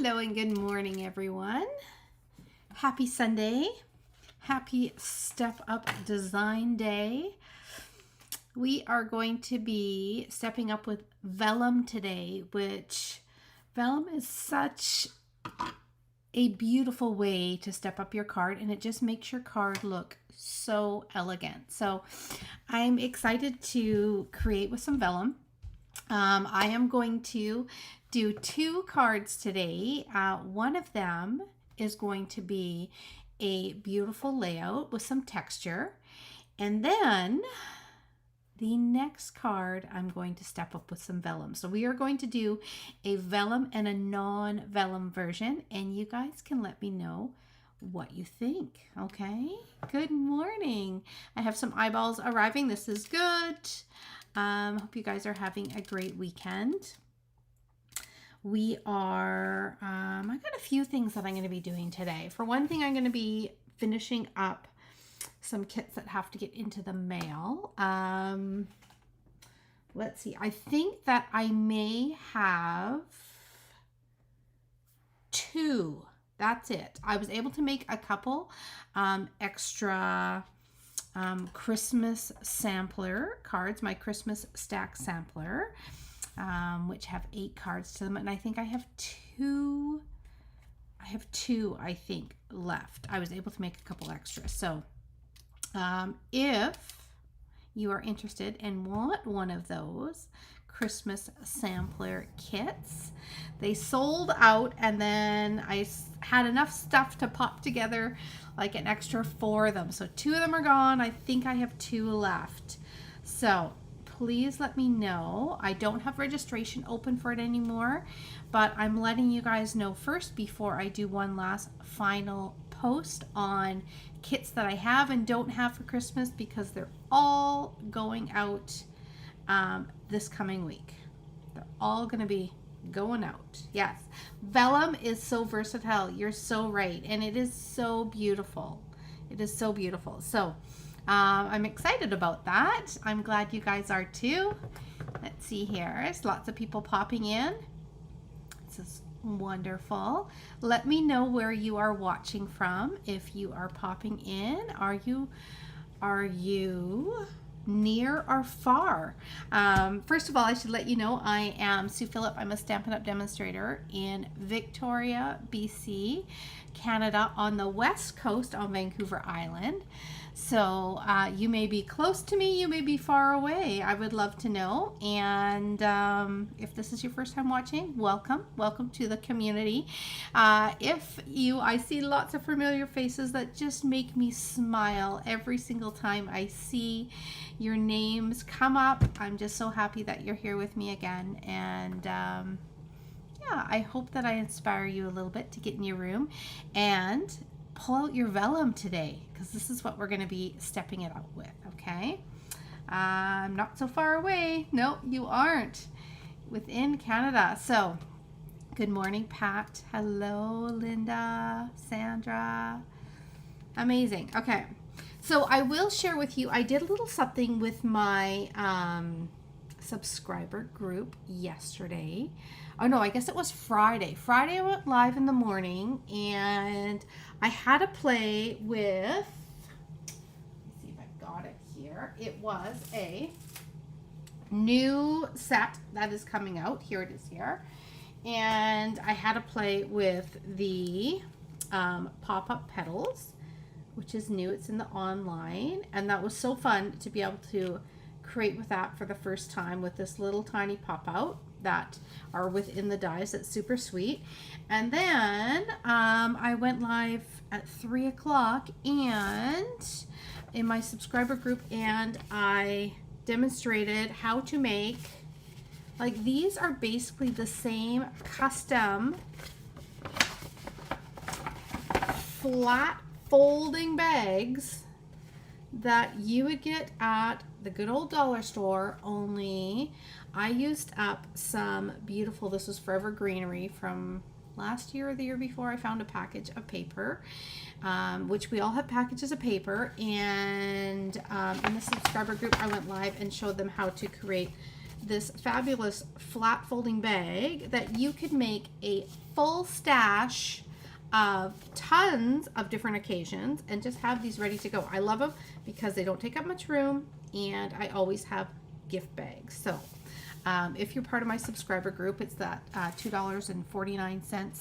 Hello and good morning, everyone. Happy Sunday. Happy Step Up Design Day. We are going to be stepping up with vellum today, which vellum is such a beautiful way to step up your card, and it just makes your card look so elegant. So I'm excited to create with some vellum. I am going to do 2 cards today. One of them is going to be a beautiful layout with some texture. And then the next card, I'm going to step up with some vellum. So we are going to do a vellum and a non-vellum version. And you guys can let me know what you think. Okay, good morning. I have some eyeballs arriving. This is good. Hope you guys are having a great weekend. We are, I got a few things that I'm going to be doing today. For one thing, I'm going to be finishing up some kits that have to get into the mail. Let's see. I think that I may have 2. That's it. I was able to make a couple extra Christmas sampler cards, my Christmas stack sampler, which have 8 cards to them, and I think I have 2 I think left. I was able to make a couple extras. So if you are interested and want one of those Christmas sampler kits, they sold out, and then I had enough stuff to pop together like an extra 4 of them. So 2 of them are gone. I think I have 2 left. So please let me know. I don't have registration open for it anymore, but I'm letting you guys know first before I do one last final post on kits that I have and don't have for Christmas, because they're all going out this coming week. They're all going to be going out. Yes, vellum is so versatile. You're so right, and it is so beautiful. It is so beautiful. So I'm excited about that. I'm glad you guys are too. Let's see here. There's lots of people popping in. This is wonderful. Let me know where you are watching from. If you are popping in, are you near or far? First of all, I should let you know I am Sue Phillip. I'm a Stampin' Up! Demonstrator in Victoria, BC, Canada, on the west coast on Vancouver Island. So you may be close to me, you may be far away. I would love to know. And if this is your first time watching, welcome to the community. I see lots of familiar faces that just make me smile every single time I see your names come up. I'm just so happy that you're here with me again. And yeah, I hope that I inspire you a little bit to get in your room and pull out your vellum today, because this is what we're going to be stepping it up with. Okay, I'm not so far away. No, you aren't. Within Canada. So good morning, Pat. Hello, Linda, Sandra. Amazing. Okay, so I will share with you, I did a little something with my subscriber group yesterday. Oh no, I guess it was Friday. Friday I went live in the morning, and I had a play with, let me see if I got it here. It was a new set that is coming out. Here it is here. And I had a play with the pop-up petals, which is new. It's in the online, and that was so fun to be able to create with that for the first time with this little tiny pop-out that are within the dies. That's super sweet. And then I went live at 3 o'clock and in my subscriber group, and I demonstrated how to make, like, these are basically the same custom flat folding bags that you would get at the good old dollar store, only I used up some beautiful, this was Forever Greenery from last year or the year before. I found a package of paper, which we all have packages of paper, and in the subscriber group I went live and showed them how to create this fabulous flat folding bag that you could make a full stash of tons of different occasions and just have these ready to go. I love them because they don't take up much room, and I always have gift bags. So if you're part of my subscriber group, it's that $2.49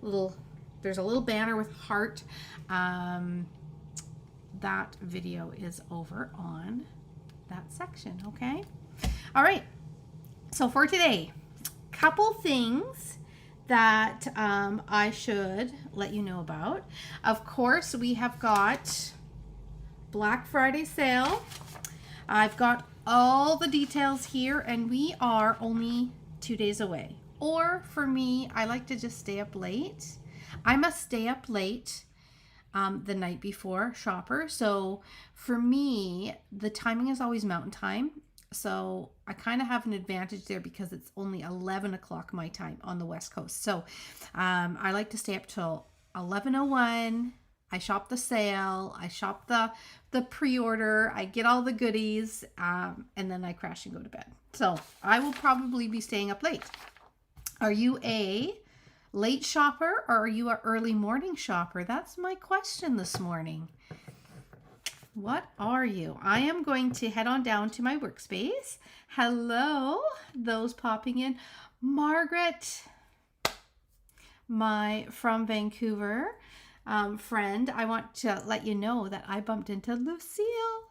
little, there's a little banner with heart. That video is over on that section. Okay. All right. So for today, couple things that I should let you know about. Of course, we have got Black Friday sale. I've got all the details here, and we are only 2 days away. Or for me, I like to just stay up late. I must stay up late the night before shopper. So for me, the timing is always mountain time. So I kind of have an advantage there because it's only 11 o'clock my time on the West Coast. So I like to stay up till 11:01. I shop the sale. I shop the pre-order. I get all the goodies, and then I crash and go to bed. So I will probably be staying up late. Are you a late shopper or are you an early morning shopper? That's my question this morning. What are you? I am going to head on down to my workspace. Hello, those popping in. Margaret, my from Vancouver friend. I want to let you know that I bumped into Lucille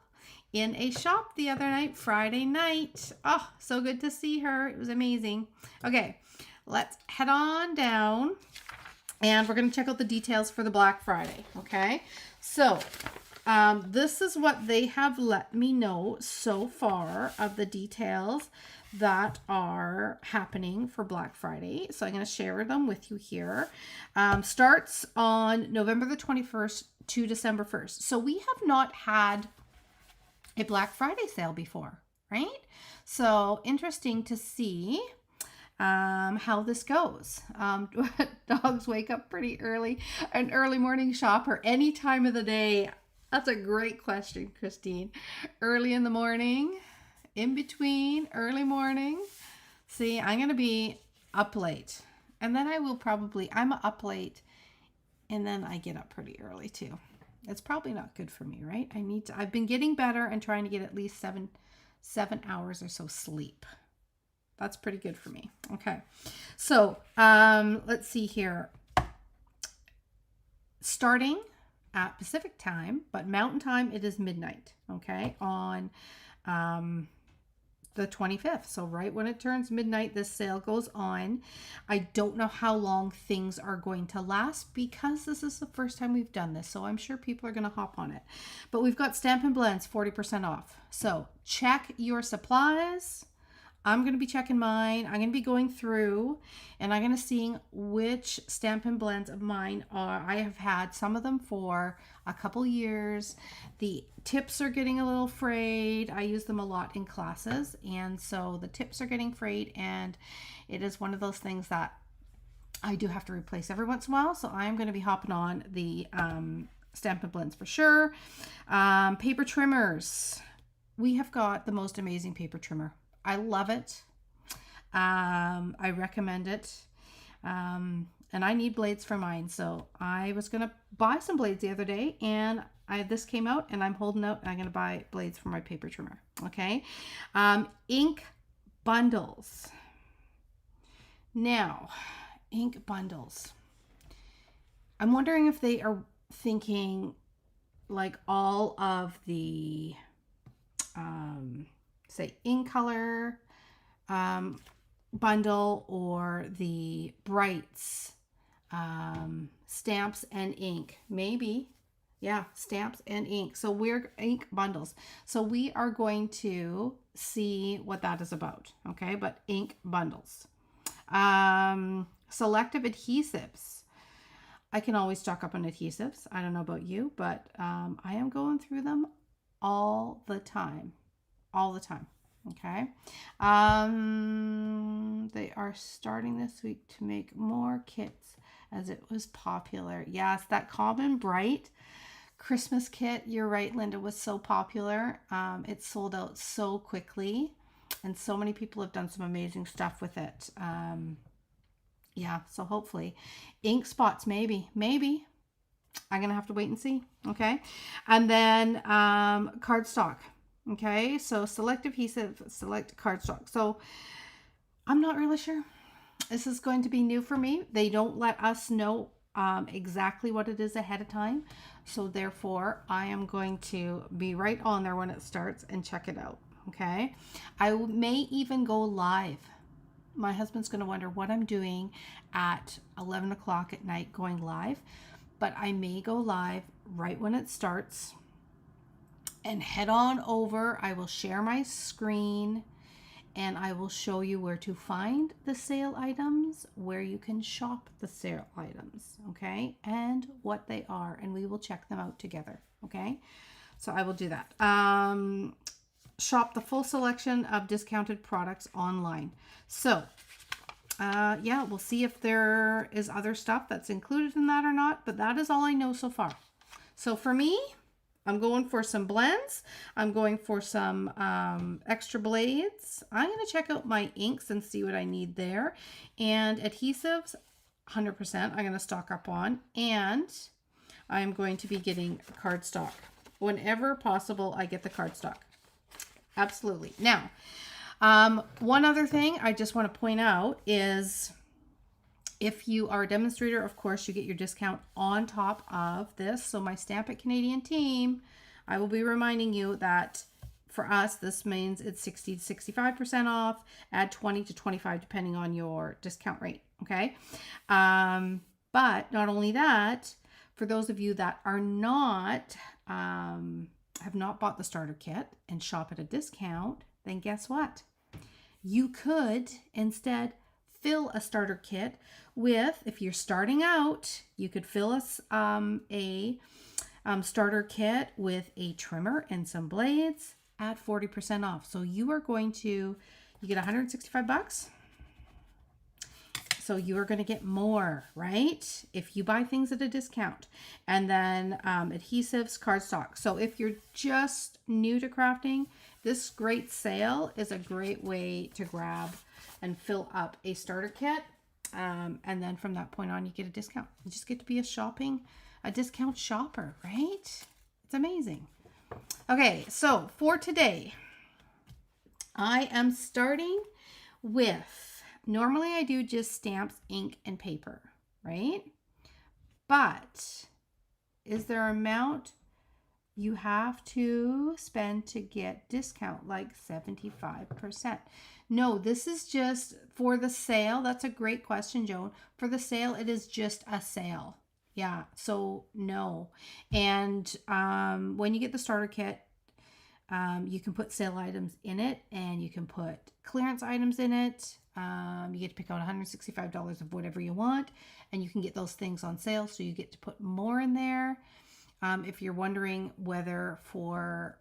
in a shop the other night, Friday night. Oh, so good to see her. It was amazing. Okay, let's head on down and we're going to check out the details for the Black Friday. Okay, so this is what they have let me know so far of the details that are happening for Black Friday. So I'm going to share them with you here. Starts on November the 21st to December 1st. So we have not had a Black Friday sale before, right? So interesting to see how this goes. Dogs wake up pretty early, an early morning shopper any time of the day. That's a great question, Christine. Early in the morning, in between, early morning. See, I'm going to be up late. And then I will probably, I'm up late and then I get up pretty early too. It's probably not good for me, right? I've been getting better and trying to get at least seven hours or so sleep. That's pretty good for me. Okay. So, let's see here. Starting at Pacific time, but Mountain time, it is midnight, okay, on the 25th. So right when it turns midnight, this sale goes on. I don't know how long things are going to last because this is the first time we've done this. So I'm sure people are going to hop on it. But we've got Stampin' Blends 40% off. So check your supplies. I'm going to be checking mine. I'm going to be going through and I'm going to see which Stampin' Blends of mine are. I have had some of them for a couple years. The tips are getting a little frayed. I use them a lot in classes. And so the tips are getting frayed and it is one of those things that I do have to replace every once in a while. So I'm going to be hopping on the Stampin' Blends for sure. Paper trimmers. We have got the most amazing paper trimmer. I love it. I recommend it. And I need blades for mine. So I was going to buy some blades the other day and this came out and I'm holding out and I'm going to buy blades for my paper trimmer. Okay. Ink bundles. Now, ink bundles. I'm wondering if they are thinking like all of the, say in color bundle or the brights, stamps and ink, maybe. Yeah, stamps and ink. So we're ink bundles. So we are going to see what that is about. Okay, but ink bundles. Selective adhesives. I can always stock up on adhesives. I don't know about you, but I am going through them all the time. All the time. Okay. They are starting this week to make more kits as it was popular. Yes, that Common Bright Christmas kit. You're right, Linda, was so popular. It sold out so quickly. And so many people have done some amazing stuff with it. Yeah, so hopefully. Ink spots, maybe. I'm going to have to wait and see. Okay. And then cardstock. Okay. So select adhesive, select cardstock. So I'm not really sure. This is going to be new for me. They don't let us know exactly what it is ahead of time. So therefore, I am going to be right on there when it starts and check it out. Okay. I may even go live. My husband's going to wonder what I'm doing at 11 o'clock at night going live. But I may go live right when it starts and head on over. I will share my screen and I will show you where to find the sale items, where you can shop the sale items, okay, and what they are, and we will check them out together, okay? So I will do that. Shop the full selection of discounted products online. So yeah, we'll see if there is other stuff that's included in that or not, but that is all I know so far. So for me, I'm going for some blends. I'm going for some extra blades. I'm going to check out my inks and see what I need there. And adhesives, 100% I'm going to stock up on. And I'm going to be getting cardstock. Whenever possible, I get the cardstock. Absolutely. Now, one other thing I just want to point out is if you are a demonstrator, of course, you get your discount on top of this. So my Stamp It Canadian team, I will be reminding you that for us, this means it's 60 to 65% off, add 20 to 25 depending on your discount rate, okay? But not only that, for those of you that are not, have not bought the starter kit and shop at a discount, then guess what? You could instead fill a starter kit with, if you're starting out, you could fill a starter kit with a trimmer and some blades at 40% off. So you are going to, you get 165 bucks. So you are going to get more, right? If you buy things at a discount. And then adhesives, cardstock. So if you're just new to crafting, this great sale is a great way to grab and fill up a starter kit. And then from that point on, you get a discount. You just get to be a discount shopper, right? It's amazing. Okay, so for today, I am starting with, normally I do just stamps, ink, and paper, right? But is there an amount you have to spend to get discount, like 75%? No, this is just for the sale. That's a great question, Joan. For the sale, it is just a sale. Yeah, so no. And when you get the starter kit, you can put sale items in it and you can put clearance items in it. You get to pick out $165 of whatever you want, and you can get those things on sale, so you get to put more in there. If you're wondering whether for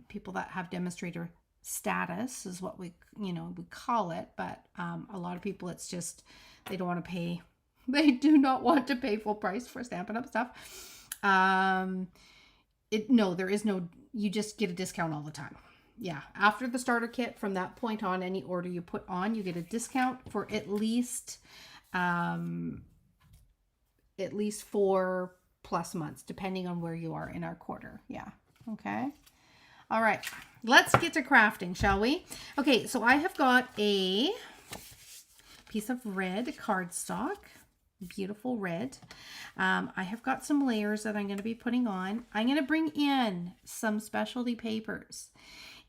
people that have demonstrator status is what we call it, but a lot of people, it's just they don't want to pay. They do not want to pay full price for Stampin' Up! Stuff. No, there is no, you just get a discount all the time. Yeah, after the starter kit, from that point on, any order you put on, you get a discount for at least 4+ months, depending on where you are in our quarter. Yeah, okay. All right, let's get to crafting, shall we? Okay, so I have got a piece of red cardstock, beautiful red. I have got some layers that I'm going to be putting on. I'm going to bring in some specialty papers,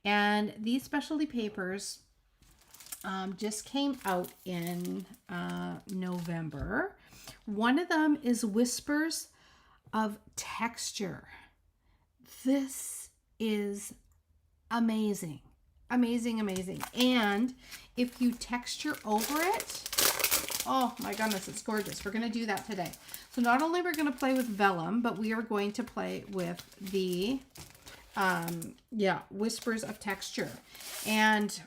and these specialty papers just came out in November. One of them is Whispers of Texture. This is amazing. Amazing, amazing. And if you texture over it, oh my goodness, it's gorgeous. We're going to do that today. So not only we're going to play with vellum, but we are going to play with the, Whispers of Texture. And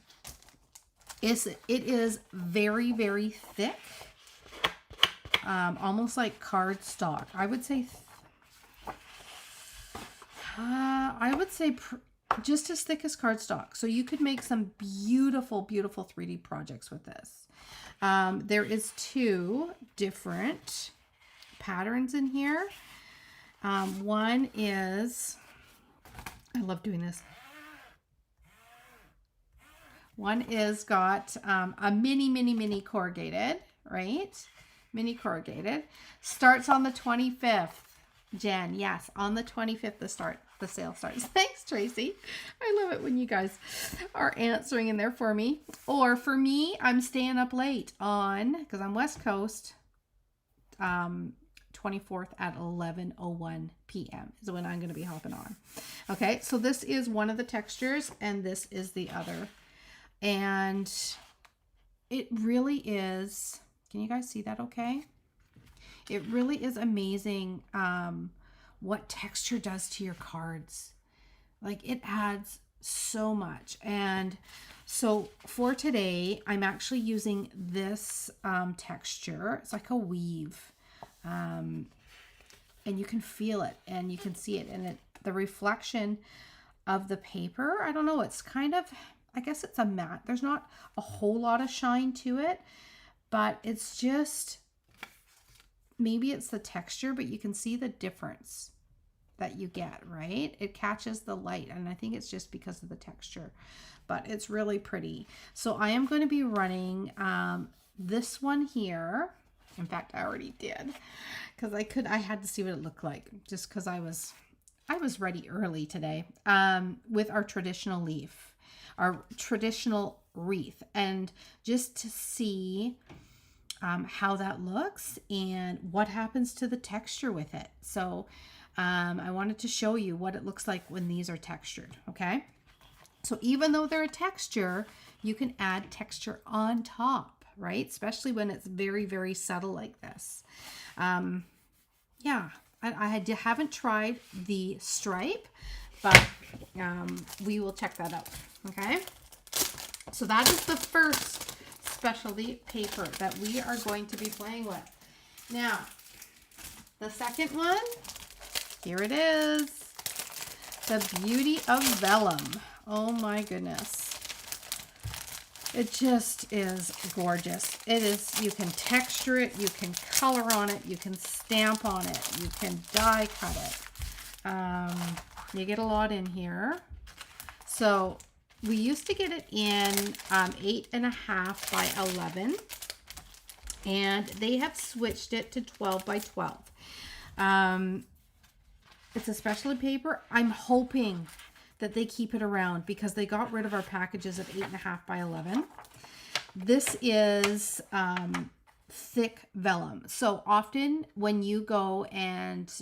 it is very, very thick. Almost like cardstock. I would say just as thick as cardstock. So you could make some beautiful, beautiful 3D projects with this. There is 2 different patterns in here. One is, I love doing this. One is got a mini corrugated, right? Mini corrugated. Starts on the 25th, Jen. Yes, on the 25th the sale starts. Thanks, Tracy. I love it when you guys are answering in there for me. Or for me, I'm staying up late on, because I'm West Coast, 24th at 11:01 p.m. is when I'm going to be hopping on. Okay, so this is one of the textures, and this is the other. And it really is, can you guys see that okay? It really is amazing what texture does to your cards. Like, it adds so much. And so for today, I'm actually using this texture. It's like a weave. And you can feel it and you can see it. And the reflection of the paper, I don't know, it's kind of, I guess it's a matte. There's not a whole lot of shine to it, but it's just, maybe it's the texture, but you can see the difference that you get, right? It catches the light, and I think it's just because of the texture, but it's really pretty. So I am going to be running this one here. In fact, I already did, because I had to see what it looked like, just because I was ready early today with our traditional leaf, our traditional wreath, and just to see how that looks and what happens to the texture with it. So I wanted to show you what it looks like when these are textured. Okay, so even though they're a texture, you can add texture on top, right? Especially when it's very, very subtle like this. Yeah, I haven't tried the stripe, but we will check that out. Okay, so that is the first specialty paper that we are going to be playing with. Now, the second one, here it is. The beauty of vellum. Oh my goodness. It just is gorgeous. It is, you can texture it, you can color on it, you can stamp on it, you can die cut it. You get a lot in here. So we used to get it in 8.5 by 11, and they have switched it to 12 by 12. It's a specialty paper. I'm hoping that they keep it around, because they got rid of our packages of 8.5 by 11. This is thick vellum. So often when you go and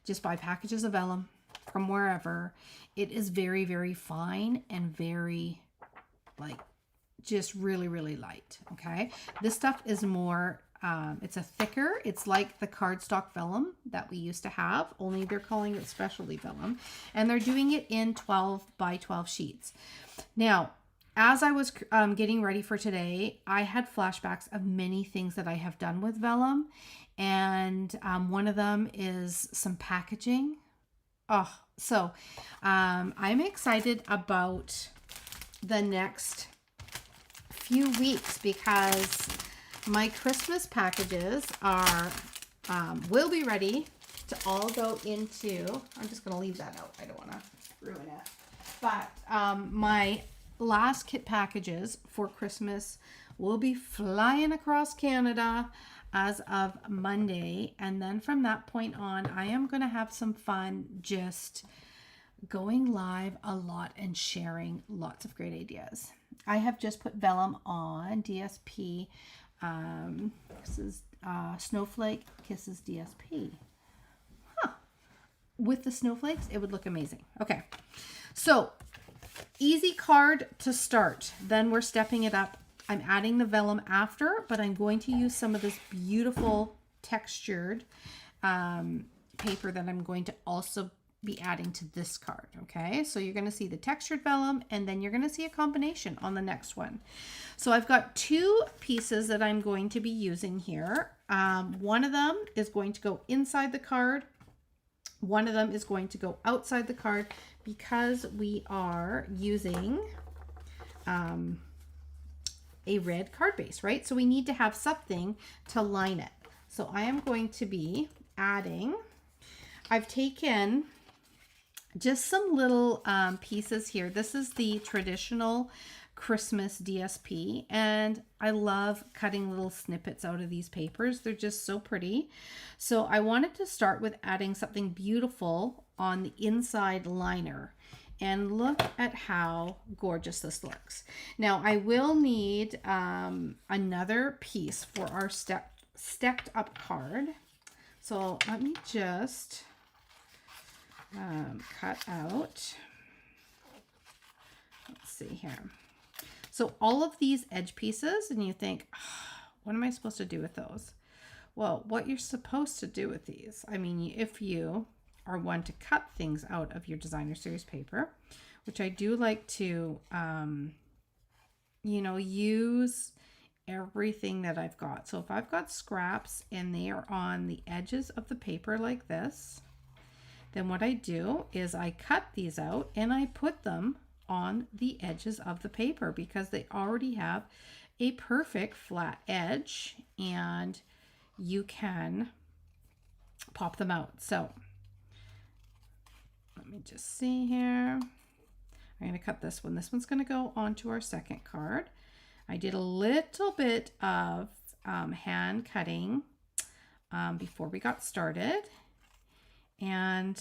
just buy packages of vellum from wherever, it is very, very fine and very, like, just really, really light. Okay, this stuff is more it's a thicker, it's like the cardstock vellum that we used to have, only they're calling it specialty vellum, and they're doing it in 12 by 12 sheets. Now, as I was getting ready for today, I had flashbacks of many things that I have done with vellum, and one of them is some packaging. Oh, so I'm excited about the next few weeks, because my Christmas packages are will be ready to all go into, I'm just going to leave that out, I don't want to ruin it, but my last kit packages for Christmas will be flying across Canada as of Monday, and then from that point on, I am going to have some fun just going live a lot and sharing lots of great ideas. I have just put vellum on DSP. This is Snowflake Kisses DSP. With the snowflakes, it would look amazing. Okay, so easy card to start. Then we're stepping it up. I'm adding the vellum after, but I'm going to use some of this beautiful textured paper that I'm going to also be adding to this card. Okay, so you're going to see the textured vellum, and then you're going to see a combination on the next one. So I've got 2 pieces that I'm going to be using here. One of them is going to go inside the card. One of them is going to go outside the card, because we are using a red card base, right? So we need to have something to line it. So I am going to be adding, I've taken just some little pieces here. This is the traditional Christmas DSP, and I love cutting little snippets out of these papers. They're just so pretty. So I wanted to start with adding something beautiful on the inside liner. And look at how gorgeous this looks. Now I will need another piece for our stacked up card. So let me just cut out, let's see here. So all of these edge pieces, and you think, oh, what am I supposed to do with those? Well, what you're supposed to do with these, I mean, if you are one to cut things out of your designer series paper, which I do like to, you know, use everything that I've got. So if I've got scraps and they are on the edges of the paper like this, then what I do is I cut these out and I put them on the edges of the paper because they already have a perfect flat edge and you can pop them out. So let me just see here. I'm going to cut this one. This one's going to go onto our second card. I did a little bit of hand cutting before we got started. And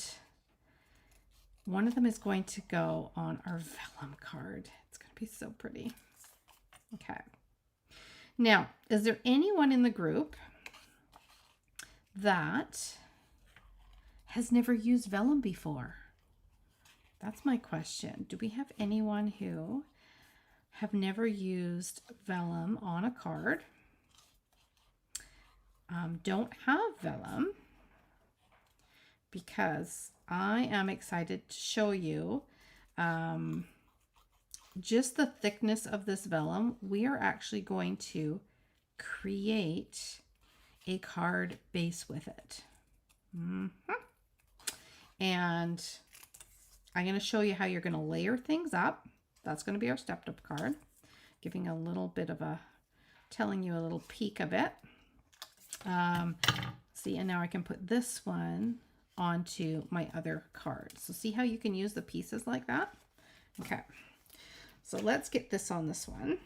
one of them is going to go on our vellum card. It's going to be so pretty. Okay. Now, is there anyone in the group that has never used vellum before? That's my question. Do we have anyone who have never used vellum on a card? Don't have vellum, because I am excited to show you just the thickness of this vellum. We are actually going to create a card base with it. And I'm going to show you how you're going to layer things up. That's going to be our stepped up card, giving a little bit of a, telling you a little peek of it. See, and now I can put this one onto my other card. So see how you can use the pieces like that? Okay, so let's get this on this one.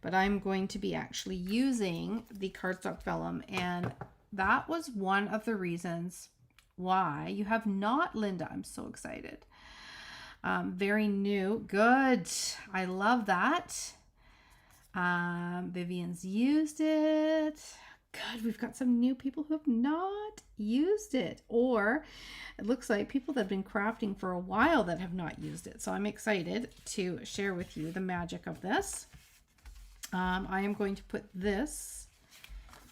But I'm going to be actually using the cardstock vellum, and that was one of the reasons why you have not, Linda. I'm so excited. Very new. Good. I love that. Vivian's used it. Good. We've got some new people who have not used it, or it looks like people that have been crafting for a while that have not used it. So I'm excited to share with you the magic of this. I am going to put this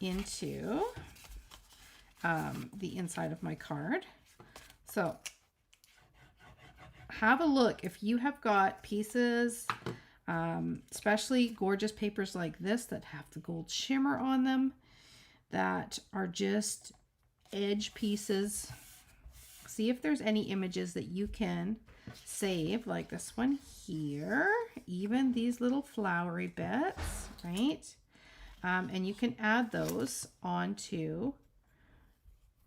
into the inside of my card. So have a look if you have got pieces, especially gorgeous papers like this that have the gold shimmer on them, that are just edge pieces. See if there's any images that you can save, like this one here, even these little flowery bits, right? And you can add those onto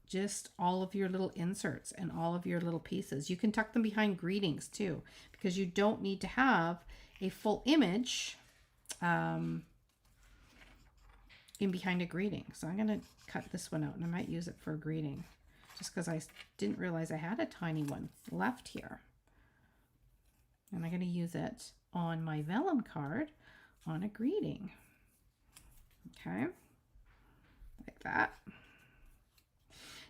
just all of your little inserts and all of your little pieces. You can tuck them behind greetings too, because you don't need to have a full image in behind a greeting. So I'm going to cut this one out, and I might use it for a greeting just because I didn't realize I had a tiny one left here. And I'm going to use it on my vellum card on a greeting. Okay, like that.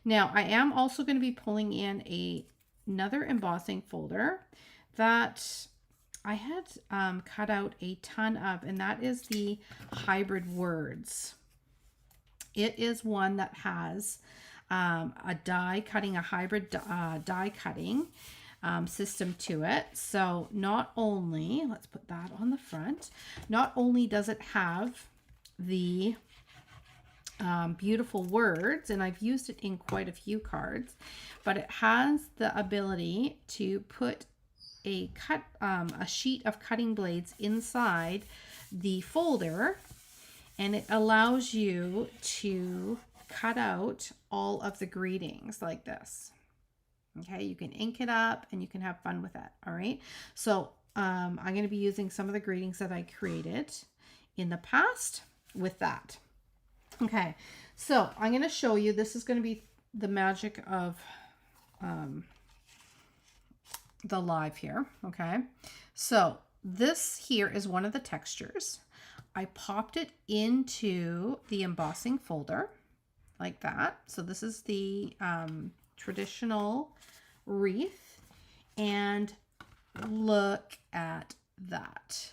Now I am also going to be pulling in another embossing folder that I had cut out a ton of, and that is the hybrid words. It is one that has a die cutting, a hybrid die cutting system to it. So not only, let's put that on the front, not only does it have the beautiful words, and I've used it in quite a few cards, but it has the ability to put a sheet of cutting blades inside the folder, and it allows you to cut out all of the greetings like this. Okay, you can ink it up and you can have fun with it. All right, so I'm going to be using some of the greetings that I created in the past with that. Okay, so I'm going to show you, this is going to be the magic of the live here. Okay, so this here is one of the textures. I popped it into the embossing folder like that. So this is the traditional wreath, and look at that.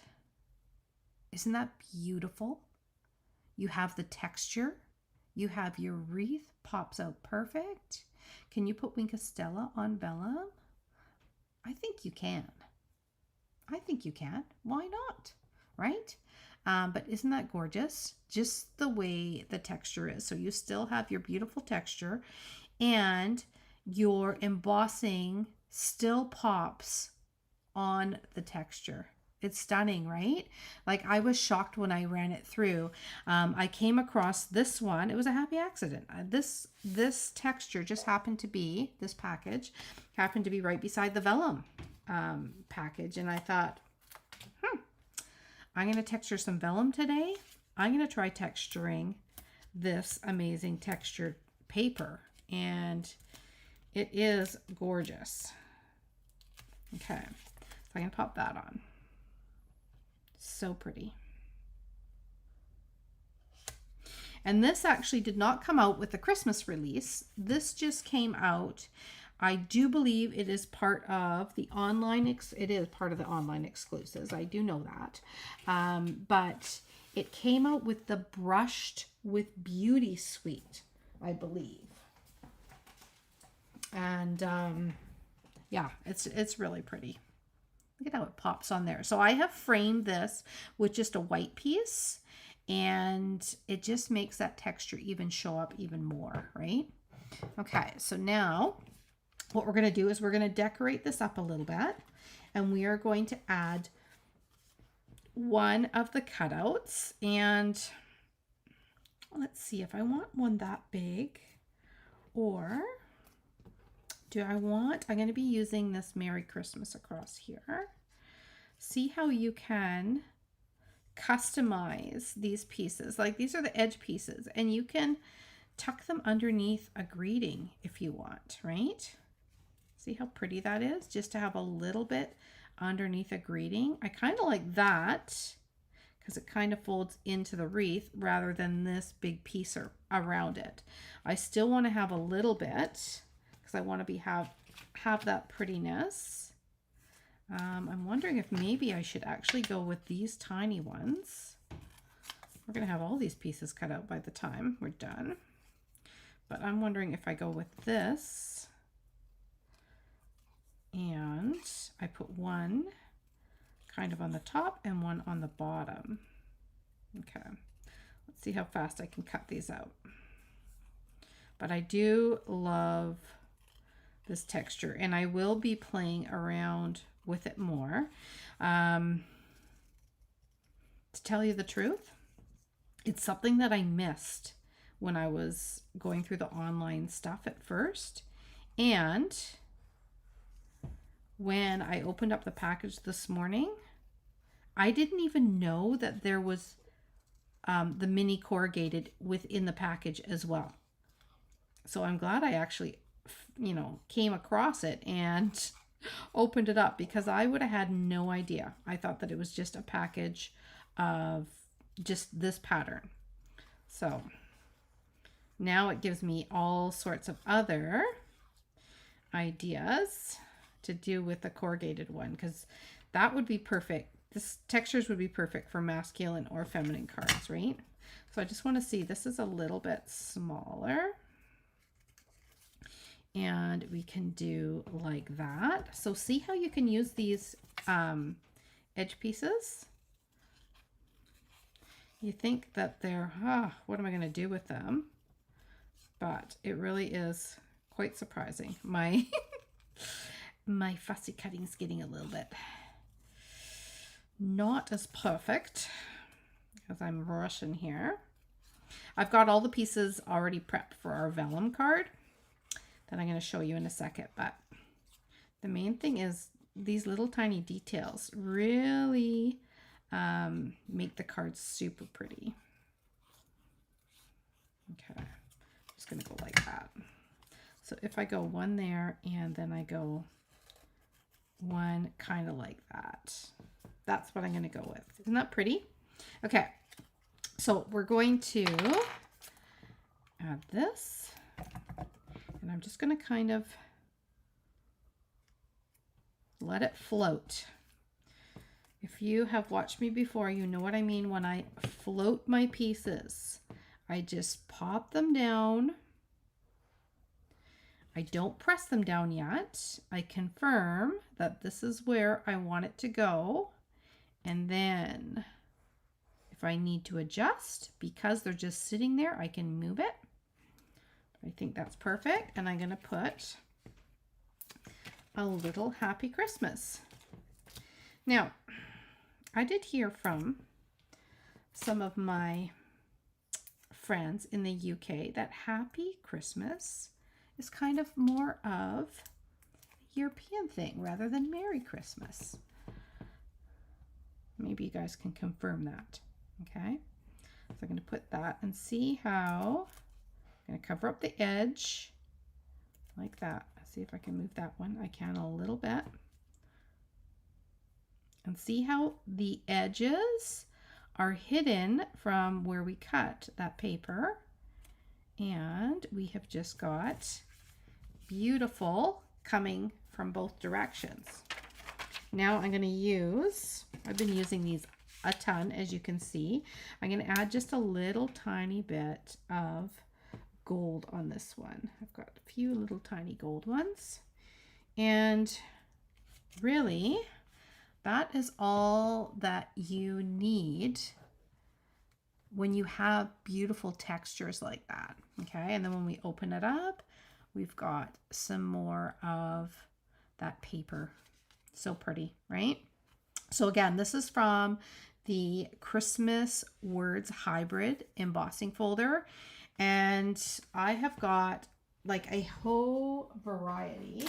Isn't that beautiful? You have the texture, you have your wreath, pops out perfect. Can you put Wink Stella on vellum? I think you can. I think you can. Why not? Right? But isn't that gorgeous? Just the way the texture is. So you still have your beautiful texture, and your embossing still pops on the texture. It's stunning, right? Like, I was shocked when I ran it through. I came across this one. It was a happy accident. This texture just happened to be, this package happened to be right beside the vellum package. And I thought, I'm going to texture some vellum today. I'm going to try texturing this amazing textured paper. And it is gorgeous. Okay, so I'm going to pop that on. So pretty. And this actually did not come out with the Christmas release. This just came out. I do believe it is part of the online, it is part of the online exclusives. I do know that. But it came out with the Brushed with Beauty suite, I believe. And yeah, it's really pretty. Look at how it pops on there. So I have framed this with just a white piece, and it just makes that texture even show up even more, right? Okay, so now what we're going to do is we're going to decorate this up a little bit, and we are going to add one of the cutouts. And let's see if I want one that big, or do I want, I'm going to be using this Merry Christmas across here. See how you can customize these pieces. Like, these are the edge pieces, and you can tuck them underneath a greeting if you want, right? See how pretty that is? Just to have a little bit underneath a greeting. I kind of like that because it kind of folds into the wreath rather than this big piece around it. I still want to have a little bit because I want to have that prettiness. I'm wondering if maybe I should actually go with these tiny ones. We're going to have all these pieces cut out by the time we're done. But I'm wondering if I go with this, and I put one kind of on the top and one on the bottom. Okay, let's see how fast I can cut these out. But I do love this texture, and I will be playing around with it more. To tell you the truth, it's something that I missed when I was going through the online stuff at first. And when I opened up the package this morning, I didn't even know that there was the mini corrugated within the package as well. So I'm glad I actually, came across it and opened it up, because I would have had no idea. I thought that it was just a package of just this pattern. So now it gives me all sorts of other ideas to do with the corrugated one, because that would be perfect. This textures would be perfect for masculine or feminine cards, right? So I just want to see, this is a little bit smaller. And we can do like that. So see how you can use these edge pieces? You think that they're, what am I going to do with them? But it really is quite surprising. My my fussy cutting's getting a little bit not as perfect because I'm rushing here. I've got all the pieces already prepped for our vellum card that I'm going to show you in a second, but the main thing is these little tiny details really make the card super pretty. Okay, I'm just going to go like that. So if I go one there and then I go one kind of like that, that's what I'm going to go with. Isn't that pretty? Okay, so we're going to add this, and I'm just going to kind of let it float. If you have watched me before, you know what I mean when I float my pieces. I just pop them down. I don't press them down yet. I confirm that this is where I want it to go. And then if I need to adjust, because they're just sitting there, I can move it. I think that's perfect. And I'm going to put a little Happy Christmas. Now, I did hear from some of my friends in the UK that Happy Christmas is kind of more of a European thing rather than Merry Christmas. Maybe you guys can confirm that. Okay, so I'm going to put that and see how I'm going to cover up the edge like that. See if I can move that one. I can a little bit. And see how the edges are hidden from where we cut that paper. And we have just got beautiful coming from both directions. Now I'm going to use, I've been using these a ton, as you can see. I'm going to add just a little tiny bit of gold on this one. I've got a few little tiny gold ones. And really, that is all that you need when you have beautiful textures like that. Okay, and then when we open it up, we've got some more of that paper. So pretty, right? So again, this is from the Christmas Words Hybrid embossing folder. And I have got like a whole variety.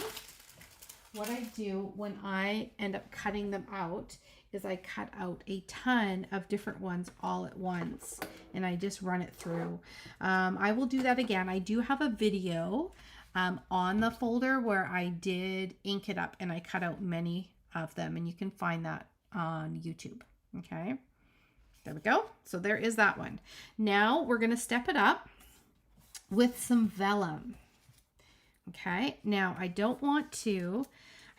What I do when I end up cutting them out is I cut out a ton of different ones all at once, and I just run it through. I will do that again. I do have a video on the folder where I did ink it up and I cut out many of them, and you can find that on YouTube. Okay, there we go. So there is that one. Now we're going to step it up with some vellum. Okay, now I don't know if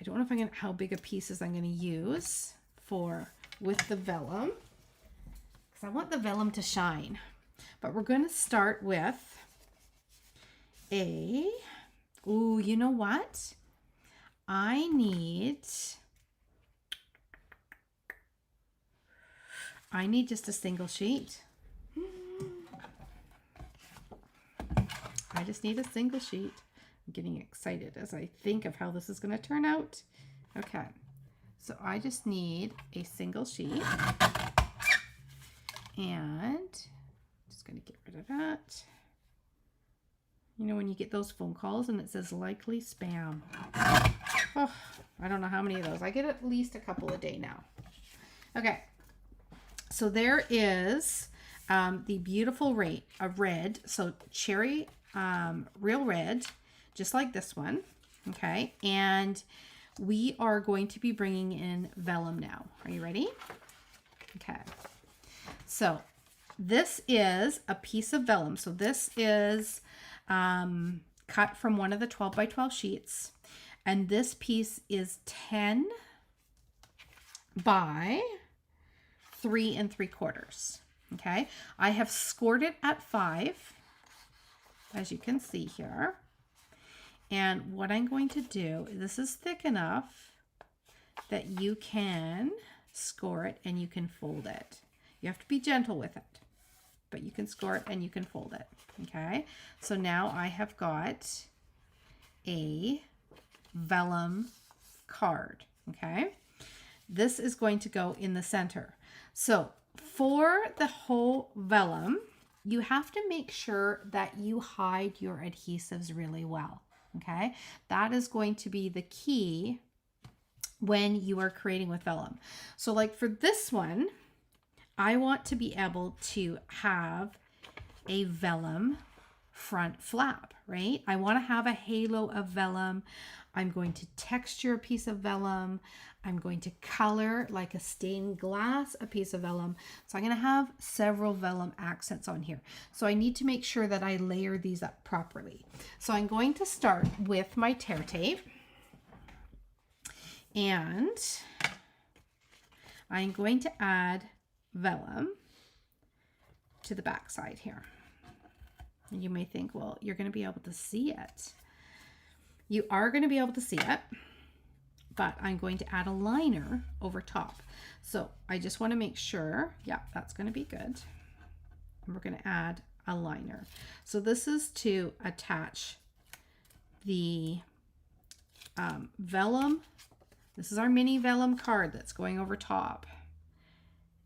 I'm going to, how big a pieces I'm going to use with the vellum, because I want the vellum to shine. But we're going to start with ooh, you know what? I need just a single sheet. I just need a single sheet. I'm getting excited as I think of how this is going to turn out. Okay, so I just need a single sheet, and just going to get rid of that. You know when you get those phone calls and it says likely spam. Oh, I don't know how many of those. I get at least a couple a day now. Okay, so there is the beautiful red, so cherry, real red, just like this one. Okay, and we are going to be bringing in vellum now. Are you ready? Okay, so this is a piece of vellum. So this is cut from one of the 12 by 12 sheets, and this piece is 10 by 3 3/4. Okay, I have scored it at 5, as you can see here. And what I'm going to do, this is thick enough that you can score it and you can fold it. You have to be gentle with it, but you can score it and you can fold it. Okay, so now I have got a vellum card, okay? This is going to go in the center. So for the whole vellum, you have to make sure that you hide your adhesives really well, okay? That is going to be the key when you are creating with vellum. So like for this one, I want to be able to have a vellum front flap, right? I want to have a halo of vellum. I'm going to texture a piece of vellum. I'm going to color like a stained glass a piece of vellum. So I'm going to have several vellum accents on here. So I need to make sure that I layer these up properly. So I'm going to start with my tear tape. And I'm going to add vellum to the back side here. And you may think, well, you're going to be able to see it. You are going to be able to see it, but I'm going to add a liner over top. So I just want to make sure, yeah, that's going to be good. And we're going to add a liner. So this is to attach the vellum. This is our mini vellum card that's going over top.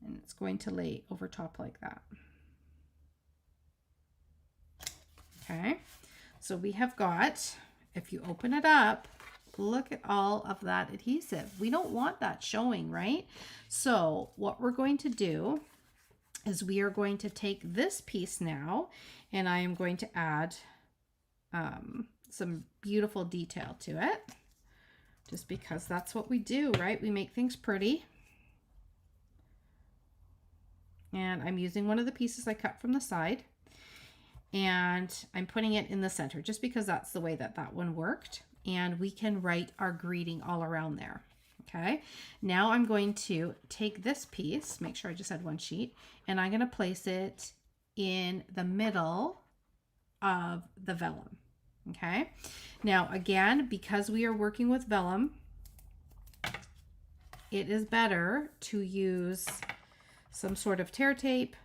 And it's going to lay over top like that. Okay, so we have got, if you open it up, look at all of that adhesive. We don't want that showing, right? So what we're going to do is we are going to take this piece now, and I am going to add some beautiful detail to it, just because that's what we do, right? We make things pretty. And I'm using one of the pieces I cut from the side, and I'm putting it in the center just because that's the way that that one worked. And we can write our greeting all around there. Okay, now I'm going to take this piece, make sure I just had one sheet, and I'm going to place it in the middle of the vellum. Okay, now again, because we are working with vellum, it is better to use some sort of tear tape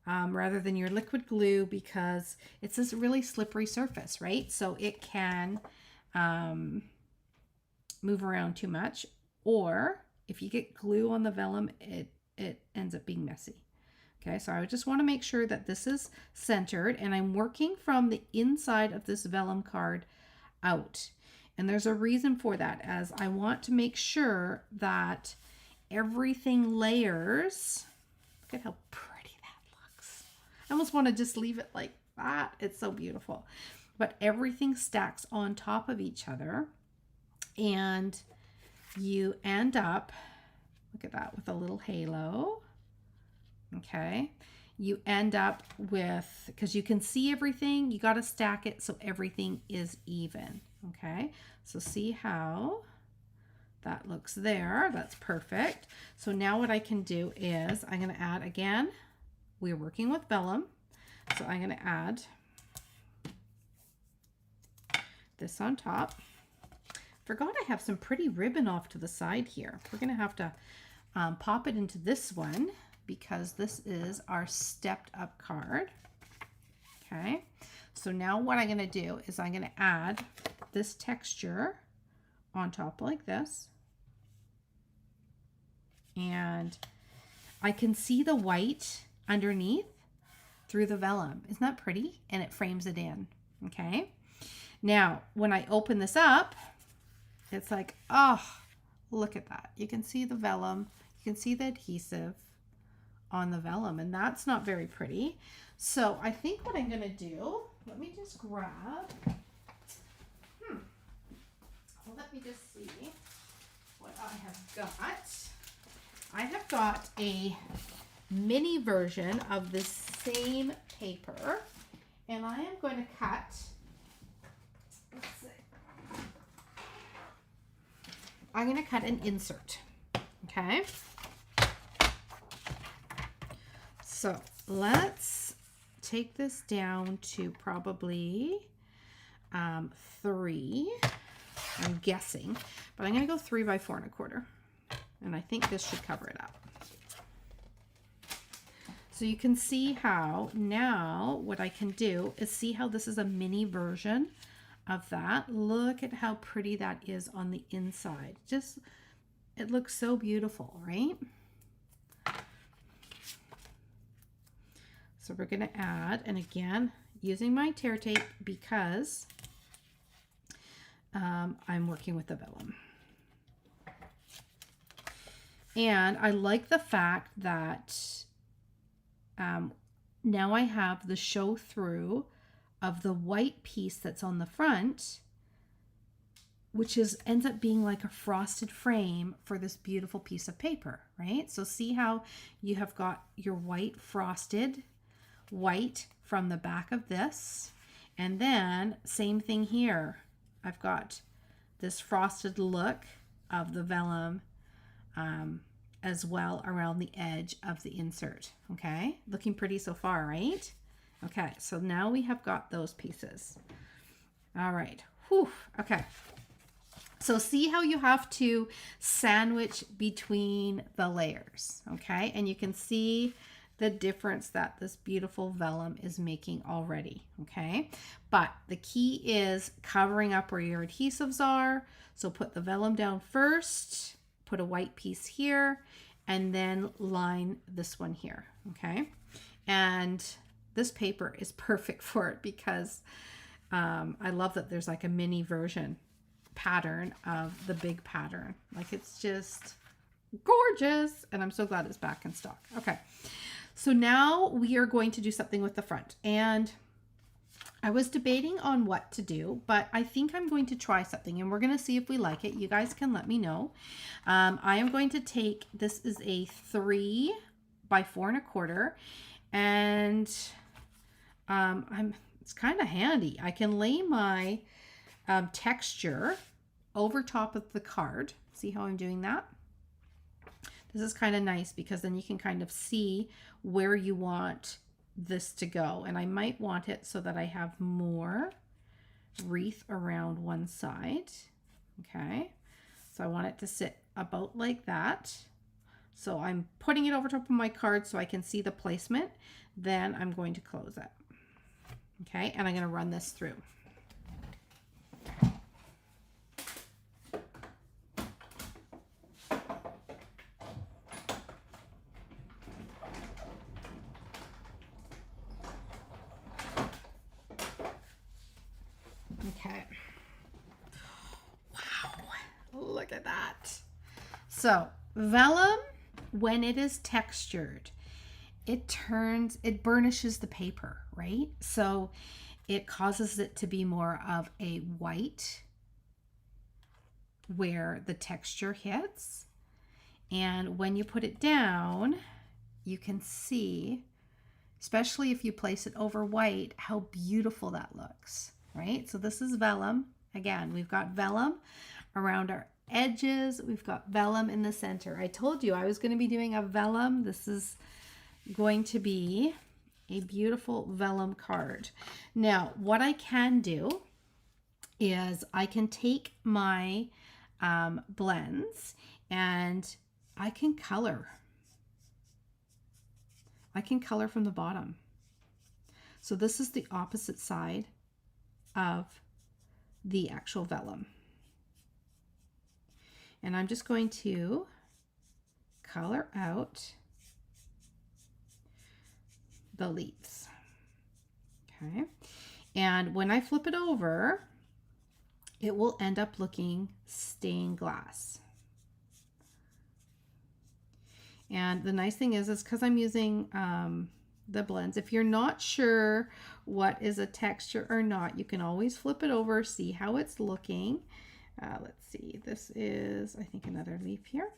rather than your liquid glue, because it's this really slippery surface, right? So it can move around too much, or if you get glue on the vellum, it ends up being messy. Okay, so I just want to make sure that this is centered, and I'm working from the inside of this vellum card out. And there's a reason for that, as I want to make sure that everything layers. Look at how pretty that looks. I almost want to just leave it like that. It's so beautiful. But everything stacks on top of each other, and you end up, look at that, with a little halo. Okay, you end up with, because you can see everything, you got to stack it so everything is even. Okay, so see how that looks there. That's perfect. So now what I can do is I'm going to add, again, we're working with vellum, so I'm going to add this on top. Forgot I have some pretty ribbon off to the side here. We're going to have to pop it into this one, because this is our stepped up card. Okay, so now what I'm going to do is I'm going to add this texture on top like this, and I can see the white underneath through the vellum. Isn't that pretty? And it frames it in. Okay, now when I open this up, it's like, oh, look at that. You can see the vellum, you can see the adhesive on the vellum, and that's not very pretty. So I think what I'm going to do, let me just grab, let me just see what I have got. I have got a mini version of this same paper, and I am going to cut, let's see, I'm going to cut an insert. Okay, so let's take this down to probably 3, I'm guessing, but I'm going to go 3 by 4 1/4, and I think this should cover it up. So you can see how now what I can do is see how this is a mini version of that. Look at how pretty that is on the inside. Just, it looks so beautiful, right? So we're going to add, and again, using my tear tape because I'm working with the vellum. And I like the fact that now I have the show through of the white piece that's on the front, which ends up being like a frosted frame for this beautiful piece of paper, right? So see how you have got your white frosted white from the back of this, and then same thing here. I've got this frosted look of the vellum as well around the edge of the insert. Okay, looking pretty so far, right? Okay, so now we have got those pieces. All right. Whew. Okay. So see how you have to sandwich between the layers, okay? And you can see the difference that this beautiful vellum is making already, okay? But the key is covering up where your adhesives are. So put the vellum down first, put a white piece here, and then line this one here, okay? And this paper is perfect for it because I love that there's like a mini version pattern of the big pattern. Like, it's just gorgeous, and I'm so glad it's back in stock. Okay, so now we are going to do something with the front, and I was debating on what to do, but I think I'm going to try something, and we're going to see if we like it. You guys can let me know. I am going to take, this is a 3 by 4 1/4, and it's kind of handy. I can lay my texture over top of the card. See how I'm doing that? This is kind of nice because then you can kind of see where you want this to go. And I might want it so that I have more wreath around one side. Okay, so I want it to sit about like that. So I'm putting it over top of my card so I can see the placement. Then I'm going to close it. Okay, and I'm going to run this through. Okay. Wow, look at that. So vellum, when it is textured, it burnishes the paper, right? So it causes it to be more of a white where the texture hits. And when you put it down, you can see, especially if you place it over white, how beautiful that looks, right? So this is vellum. Again, we've got vellum around our edges. We've got vellum in the center. I told you I was going to be doing a vellum. This is going to be a beautiful vellum card. Now, what I can do is I can take my blends and I can color. I can color from the bottom. So this is the opposite side of the actual vellum. And I'm just going to color out the leaves. Okay. And when I flip it over, it will end up looking stained glass. And the nice thing is because I'm using the blends, if you're not sure what is a texture or not, you can always flip it over, see how it's looking. Let's see, this is, I think, another leaf here.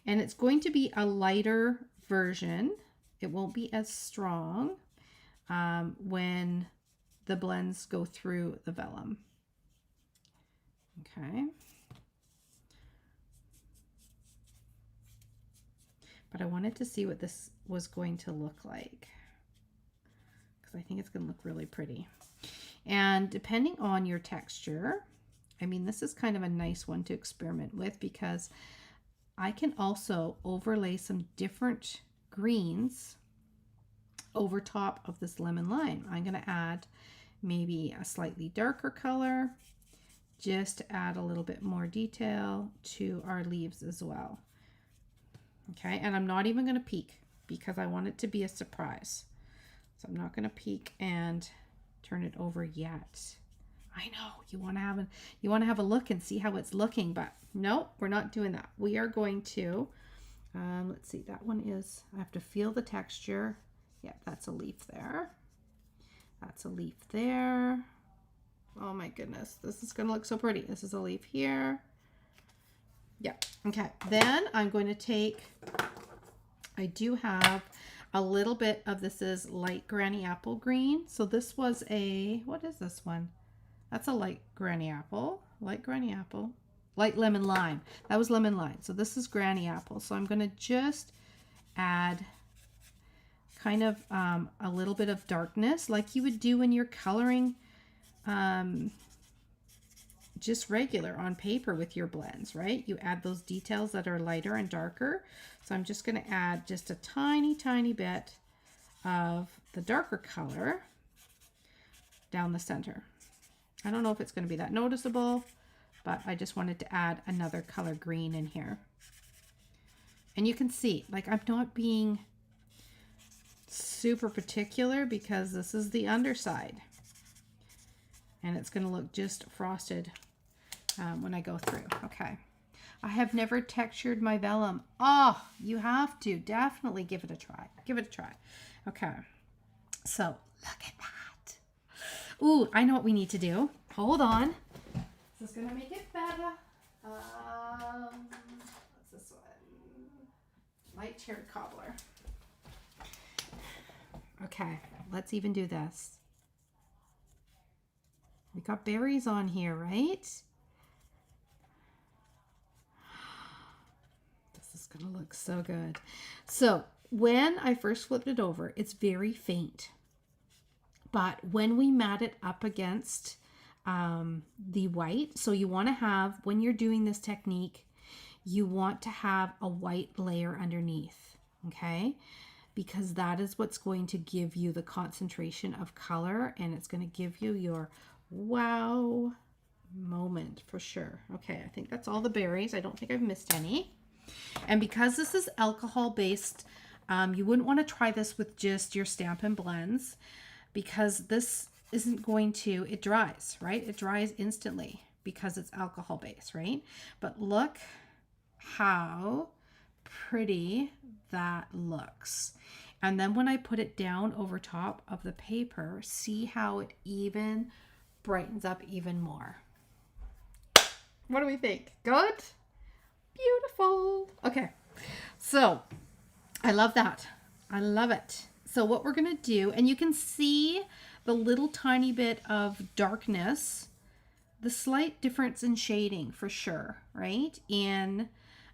And it's going to be a lighter version. It won't be as strong when the blends go through the vellum. Okay. But I wanted to see what this was going to look like, because I think it's going to look really pretty. And depending on your texture, I mean, this is kind of a nice one to experiment with, because I can also overlay some different greens over top of this lemon lime. I'm going to add maybe a slightly darker color just to add a little bit more detail to our leaves as well. Okay, and I'm not even going to peek because I want it to be a surprise. So I'm not going to peek and turn it over yet. I know you want to have a look and see how it's looking, but no, we're not doing that. We are going to let's see, that one is, I have to feel the texture. Yeah, that's a leaf there. That's a leaf there. Oh my goodness, this is going to look so pretty. This is a leaf here. Yeah, okay. Then I'm going to take, I do have a little bit of, this is light granny apple green. So this was a, what is this one? That's a light granny apple, light lemon lime. That was lemon lime. So this is granny apple. So I'm going to just add kind of a little bit of darkness like you would do when you're coloring just regular on paper with your blends, right? You add those details that are lighter and darker. So I'm just going to add just a tiny, tiny bit of the darker color down the center. I don't know if it's going to be that noticeable, but I just wanted to add another color green in here. And you can see, like, I'm not being super particular because this is the underside. And it's going to look just frosted when I go through. Okay. I have never textured my vellum. Oh, you have to. Definitely give it a try. Give it a try. Okay. So, look at that. Ooh, I know what we need to do. Hold on. This is going to make it better. What's this one? Light cherry cobbler. Okay, let's even do this. We got berries on here, right? This is going to look so good. So when I first flipped it over, it's very faint. But when we mat it up against the white, so you want to have, when you're doing this technique, you want to have a white layer underneath, okay? Because that is what's going to give you the concentration of color, and it's going to give you your wow moment for sure. Okay, I think that's all the berries. I don't think I've missed any. And because this is alcohol based, you wouldn't want to try this with just your Stampin' Blends because this isn't going to, it dries, right? It dries instantly because it's alcohol based, right? But look how pretty that looks. And then when I put it down over top of the paper, see how it even brightens up even more. What do we think? Good? Beautiful. Okay, so I love that. I love it. So what we're going to do, and you can see the little tiny bit of darkness, the slight difference in shading for sure, right? In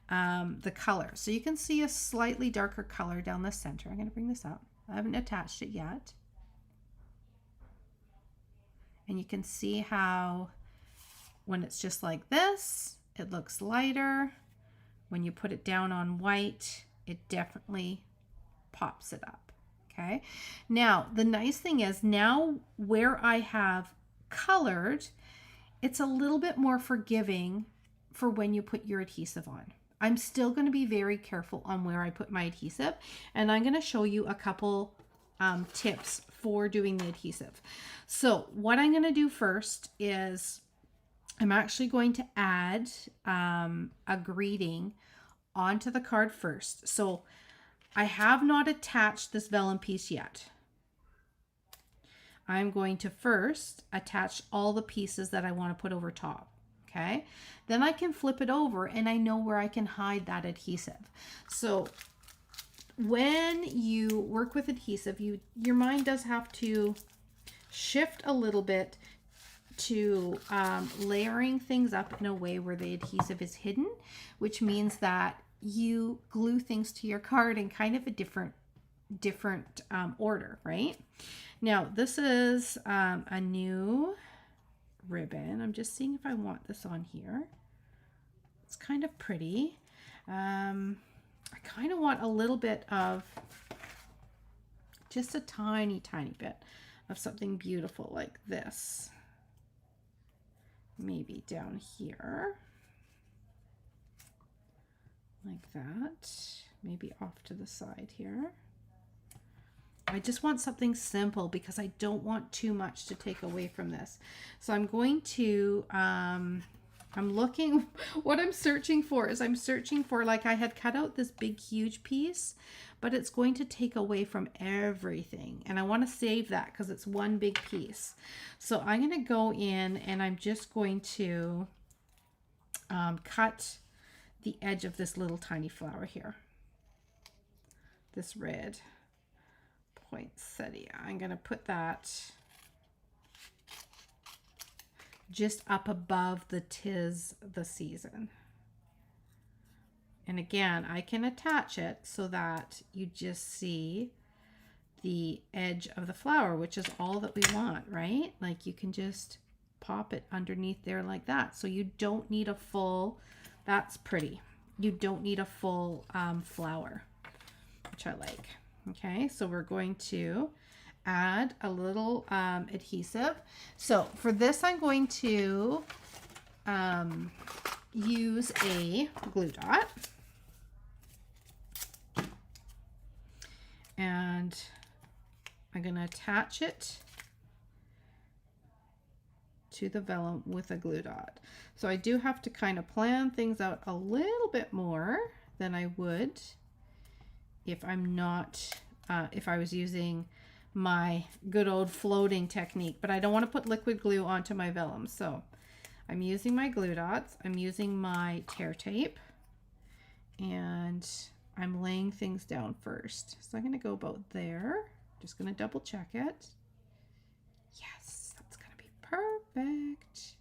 the color. So you can see a slightly darker color down the center. I'm going to bring this up. I haven't attached it yet. And you can see how when it's just like this, it looks lighter. When you put it down on white, it definitely pops it up. Okay. Now, the nice thing is now where I have colored, it's a little bit more forgiving for when you put your adhesive on. I'm still going to be very careful on where I put my adhesive, and I'm going to show you a couple tips for doing the adhesive. So what I'm going to do first is I'm actually going to add a greeting onto the card first. So I have not attached this vellum piece yet. I'm going to first attach all the pieces that I want to put over top. Okay, then I can flip it over and I know where I can hide that adhesive. So when you work with adhesive, your mind does have to shift a little bit to layering things up in a way where the adhesive is hidden, which means that you glue things to your card in kind of a different order, right? Now, this is a new ribbon. I'm just seeing if I want this on here. It's kind of pretty. I kind of want a little bit of just a tiny, tiny bit of something beautiful like this. Maybe down here, like that. Maybe off to the side here. I just want something simple because I don't want too much to take away from this. So I'm going to, I'm looking, what I'm searching for is I'm searching for, like, I had cut out this big, huge piece, but it's going to take away from everything. And I want to save that because it's one big piece. So I'm going to go in and I'm just going to cut the edge of this little tiny flower here. This red poinsettia. I'm going to put that just up above the "'tis the season." And again, I can attach it so that you just see the edge of the flower, which is all that we want, right? Like, you can just pop it underneath there like that. So you don't need a full, that's pretty. You don't need a full flower, which I like. Okay, so we're going to add a little adhesive. So for this, I'm going to use a glue dot. And I'm going to attach it to the vellum with a glue dot. So I do have to kind of plan things out a little bit more than I would if I'm not, if I was using my good old floating technique, but I don't want to put liquid glue onto my vellum. So I'm using my glue dots, I'm using my tear tape, and I'm laying things down first. So I'm going to go about there. Just going to double check it. Yes, that's going to be perfect.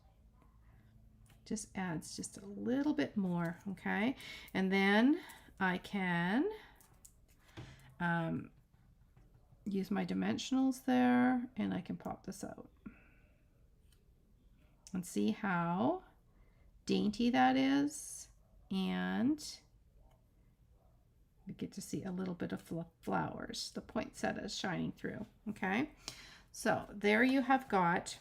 Just adds just a little bit more, okay? And then I can use my dimensionals there, and I can pop this out. And see how dainty that is, and we get to see a little bit of flowers. The poinsettia is shining through, okay? So there you have got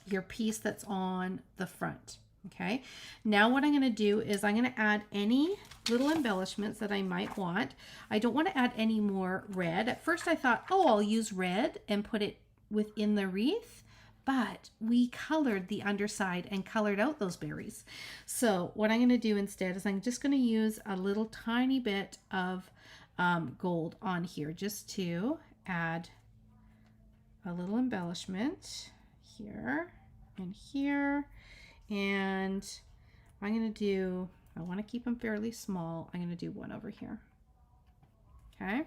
your piece that's on the front, okay? Now what I'm going to do is I'm going to add any little embellishments that I might want. I don't want to add any more red. At first I thought, oh, I'll use red and put it within the wreath, but we colored the underside and colored out those berries. So what I'm going to do instead is I'm just going to use a little tiny bit of gold on here just to add a little embellishment here and here. And I'm going to do, I want to keep them fairly small. I'm going to do one over here. Okay.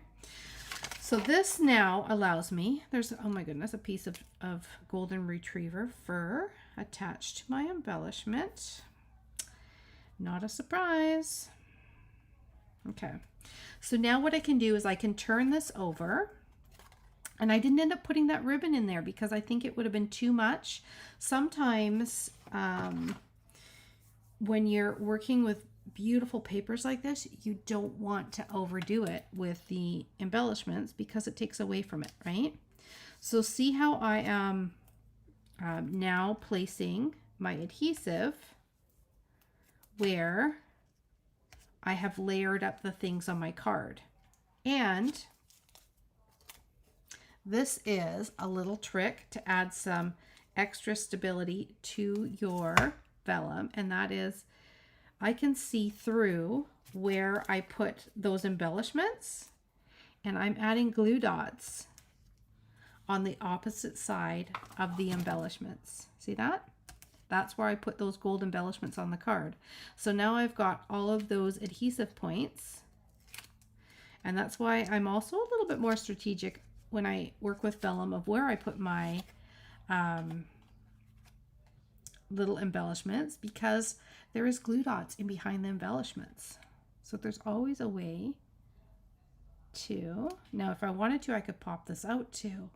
So this now allows me, there's, oh my goodness, a piece of golden retriever fur attached to my embellishment. Not a surprise. Okay. So now what I can do is I can turn this over. And I didn't end up putting that ribbon in there because I think it would have been too much. Sometimes when you're working with beautiful papers like this, you don't want to overdo it with the embellishments because it takes away from it, right? So see how I am now placing my adhesive where I have layered up the things on my card. And this is a little trick to add some extra stability to your vellum, and that is I can see through where I put those embellishments, and I'm adding glue dots on the opposite side of the embellishments. See that? That's where I put those gold embellishments on the card. So now I've got all of those adhesive points, and that's why I'm also a little bit more strategic when I work with vellum of where I put my little embellishments, because there is glue dots in behind the embellishments. So there's always a way to, now if I wanted to, I could pop this out too.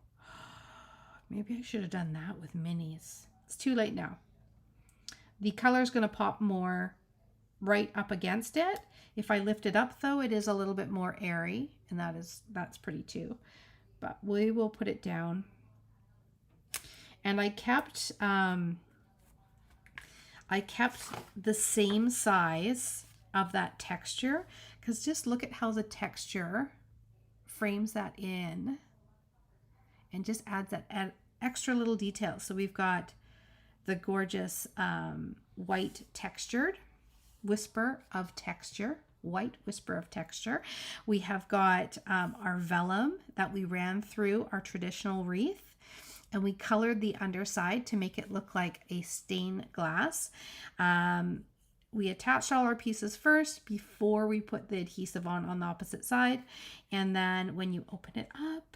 Maybe I should have done that with minis. It's too late now. The color is going to pop more right up against it. If I lift it up though, it is a little bit more airy, and that's pretty too. but we will put it down. And I kept the same size of that texture, because just look at how the texture frames that in and just adds that extra little detail. So we've got the gorgeous white textured whisper of texture, white whisper of texture. We have got our vellum that we ran through our traditional wreath, and we colored the underside to make it look like a stained glass. We attached all our pieces first before we put the adhesive on the opposite side. And then when you open it up,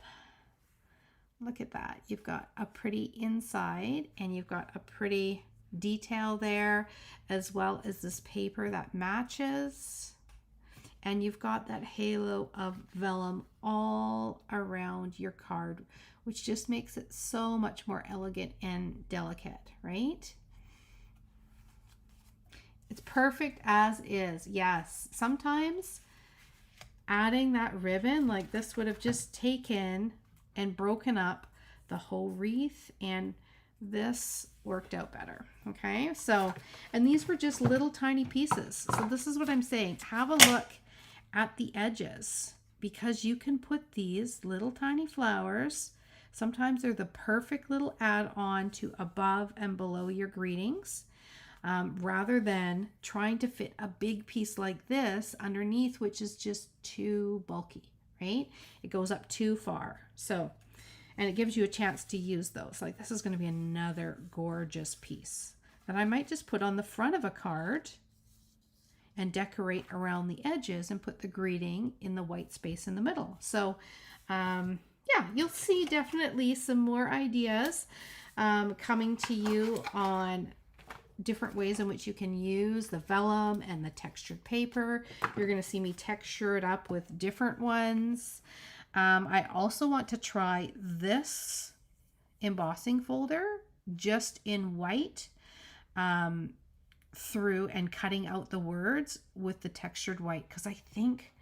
look at that. You've got a pretty inside and you've got a pretty detail there, as well as this paper that matches. And you've got that halo of vellum all around your card, which just makes it so much more elegant and delicate, right? It's perfect as is. Yes, sometimes adding that ribbon like this would have just taken and broken up the whole wreath, and this worked out better. Okay, so, and these were just little tiny pieces. So this is what I'm saying. Have a look at the edges, because you can put these little tiny flowers. Sometimes they're the perfect little add-on to above and below your greetings. Rather than trying to fit a big piece like this underneath, which is just too bulky, right? It goes up too far. So, and it gives you a chance to use those. Like this is going to be another gorgeous piece that I might just put on the front of a card and decorate around the edges and put the greeting in the white space in the middle. So, yeah, you'll see definitely some more ideas coming to you on different ways in which you can use the vellum and the textured paper. You're going to see me texture it up with different ones. I also want to try this embossing folder just in white through and cutting out the words with the textured white, because I think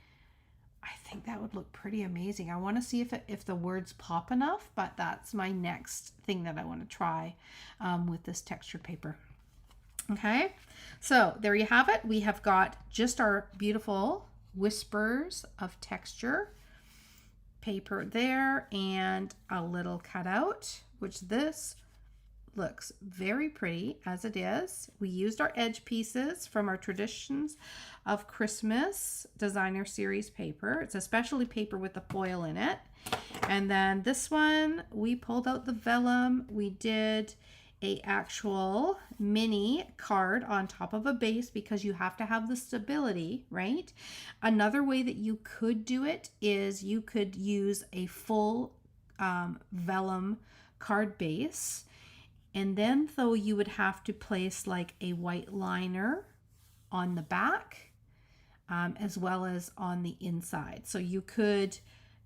that would look pretty amazing. I want to see if the words pop enough, but that's my next thing that I want to try with this textured paper. Okay, so there you have it. We have got just our beautiful whispers of texture paper there and a little cutout, which this looks very pretty as it is. We used our edge pieces from our Traditions of Christmas designer series paper. It's a specialty paper with the foil in it. And then this one, we pulled out the vellum. We did a actual mini card on top of a base because you have to have the stability, right? Another way that you could do it is you could use a full vellum card base, and then though you would have to place like a white liner on the back as well as on the inside. So you could,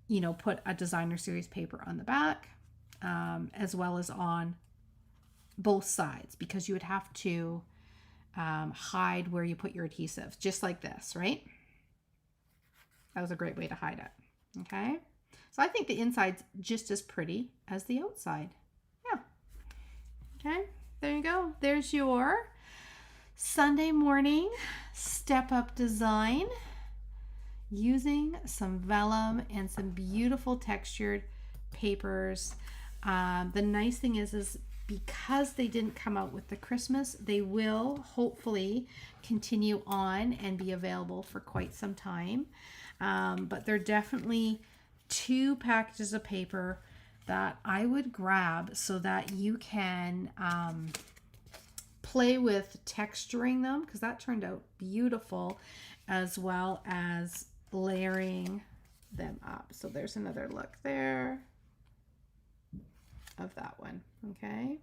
you know, put a designer series paper on the back as well as on both sides, because you would have to hide where you put your adhesive, just like this, right? That was a great way to hide it. Okay, so I think the inside's just as pretty as the outside. Yeah. Okay, there you go. There's your Sunday morning step up design using some vellum and some beautiful textured papers. The nice thing is because they didn't come out with the Christmas, they will hopefully continue on and be available for quite some time. But they're definitely 2 packages of paper that I would grab so that you can play with texturing them, because that turned out beautiful, as well as layering them up. So there's another look there of that one. Okay,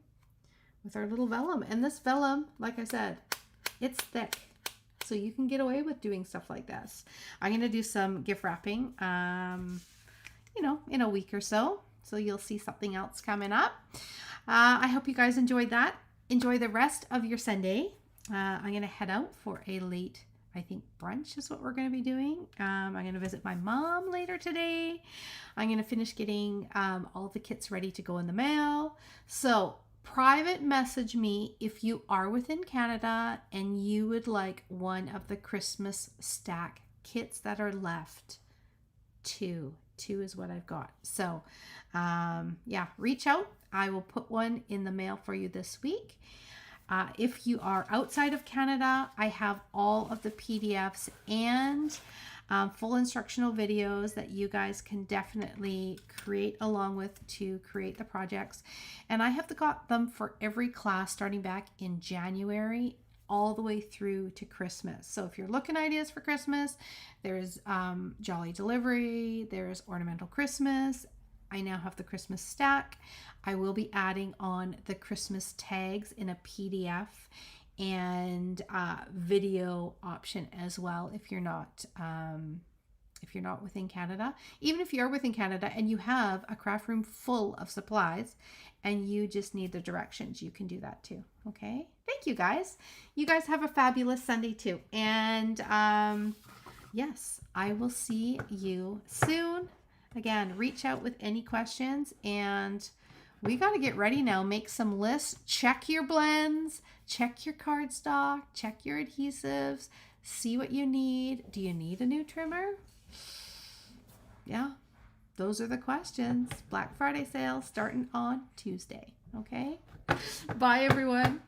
with our little vellum. And this vellum, like I said, it's thick, so you can get away with doing stuff like this. I'm going to do some gift wrapping you know, in a week or so you'll see something else coming up. I hope you guys enjoyed that. Enjoy the rest of your Sunday. I'm going to head out for a late I think brunch is what we're going to be doing. I'm going to visit my mom later today. I'm going to finish getting all the kits ready to go in the mail. So private message me if you are within Canada and you would like one of the Christmas stack kits that are left. Two is what I've got. So yeah, reach out. I will put one in the mail for you this week. If you are outside of Canada, I have all of the PDFs and full instructional videos that you guys can definitely create along with to create the projects. And I have got them for every class starting back in January all the way through to Christmas. So if you're looking ideas for Christmas, there's Jolly Delivery, there's Ornamental Christmas. I now have the Christmas stack. I will be adding on the Christmas tags in a PDF and video option as well if you're not within Canada. Even if you are within Canada and you have a craft room full of supplies and you just need the directions, you can do that too. Okay, thank you guys. You guys have a fabulous Sunday too. And yes, I will see you soon. Again, reach out with any questions, and we got to get ready now. Make some lists, check your blends, check your cardstock, check your adhesives, see what you need. Do you need a new trimmer? Yeah, those are the questions. Black Friday sale starting on Tuesday. Okay, bye everyone.